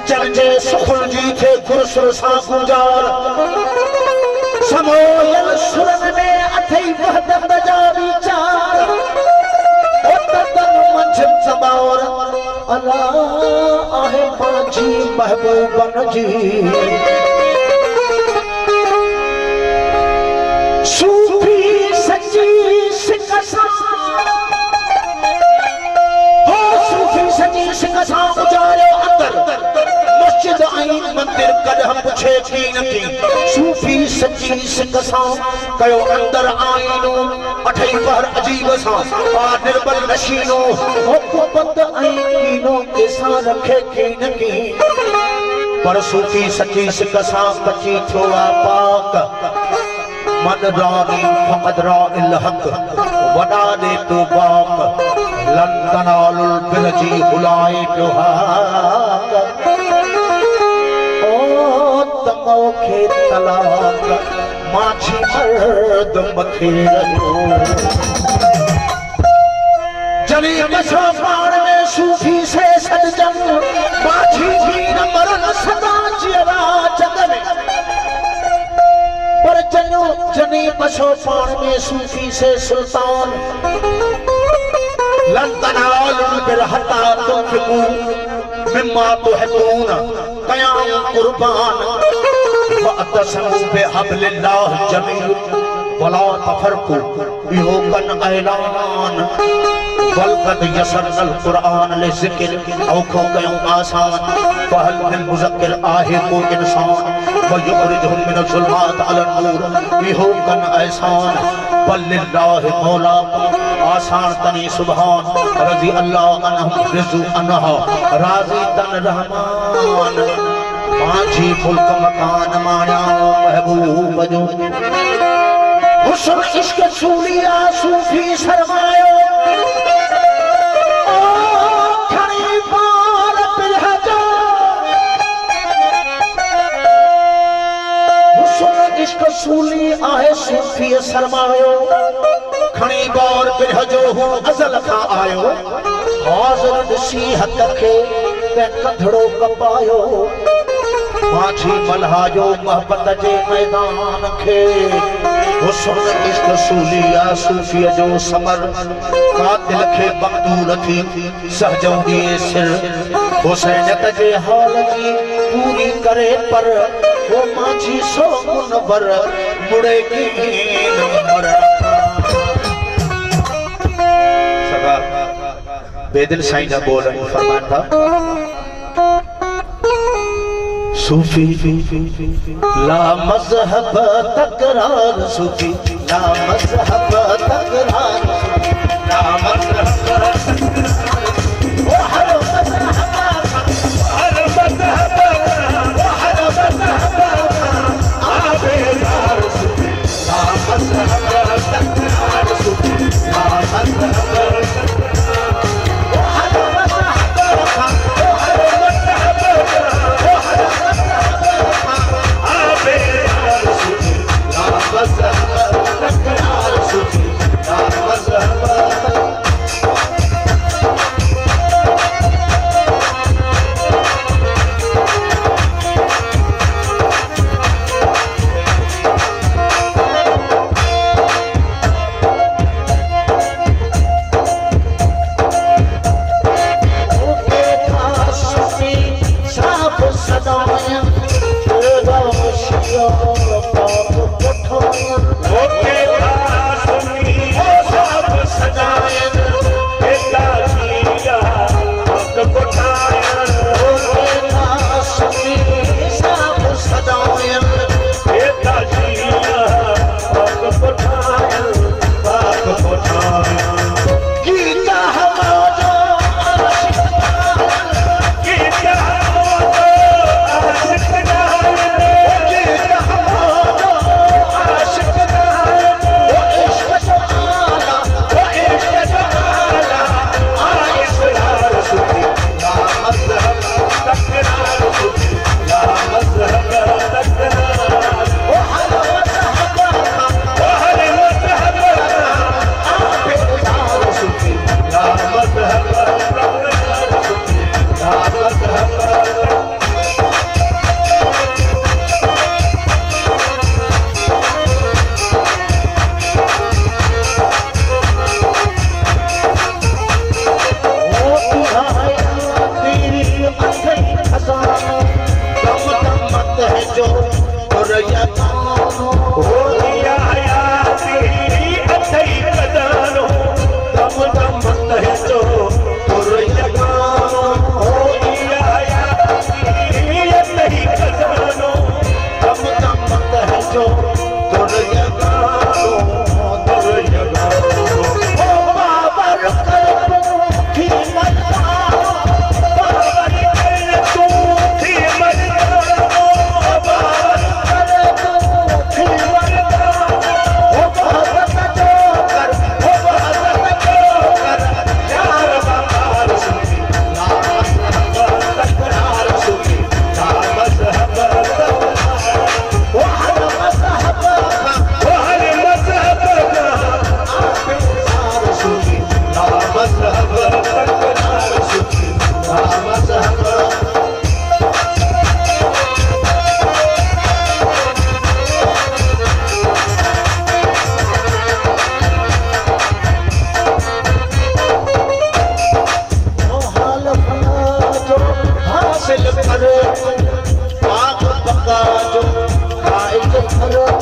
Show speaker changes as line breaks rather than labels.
बचन जे सुखुल जी थे गुरसुर सां गुजार समोयल सुरन में अथई वहदत जा विचार ओ तन मंझ सबावर अला आहे पांची महबूबन जी सूफी सच्ची सिकसा हो सूफी सच्ची सिकसा गुजारे अंदर मस्जिद आई मंदिर कद हम पूछे की न की सूफी सच्ची सिकसा कयो अंदर आईनो अठई पर अजीब सा आ निर्बल नशीनो हो कुबत आई कीनो के सा रखे की न की पर सूफी सच्ची सिकसा कच्ची थोड़ा पाक मन रानी फकद राइल हक वडा दे तो बाप लन तनालुल बिरजी हुलाए तो हाक ओ तमोखे तलाक माछी मर्द मथे रहो जली बसो पाण में सूफी से सजन माछी भी न मरन सदा जियरा जग में पर जनो जनी बसो पाण में सूफी से सुल्तान लन तनालुल बिरहता तुफिकू मिम्मा तुहिबून कयाम कुर्बान वअतसमू बिहब्लिल्लाह जमील वला तफरकू इहो कन ऐलान वलकद यसरनल कुरान ले जिक्र औखो कयो आसान फहल मिन मुज़क्किर आहे को इंसान व युखरिजुहुम मिन ज़ुल्मात अलन नूर इहो कन एहसान बल्लिल्लाहि मौला आसान तनी सुभान रज़ी अल्लाह अनहुम रिज़ु अनहा राज़ी तन रहमान मांझी मुल्क मकान माया महबूब जो हुस्न इश्क सूलिया सूफी सरमायो सूली आहे सूफी सरमायो खणी बार बिरहजो हो अज़ल खां आयो हाज़िर ॾिसी हक़ खे ते कंधड़ो कपायो माछी मल्हायो मोहब्बत जे मैदान खे हुस्न इश्क सूलिया सूफी जो समर कातिल खे मक़तूल थी सहजो दिए सिर हुसैनियत जे हाल जी पूरी करे पर वो माछी सो मुनवर मुड़ेगी नंबर सगा बेदिल साईं जा बोल फरमान था सूफी ला मज़हब तकरार सूफी ला मज़हब तकरार ला मज़हब कर बाग बका जो खाए जो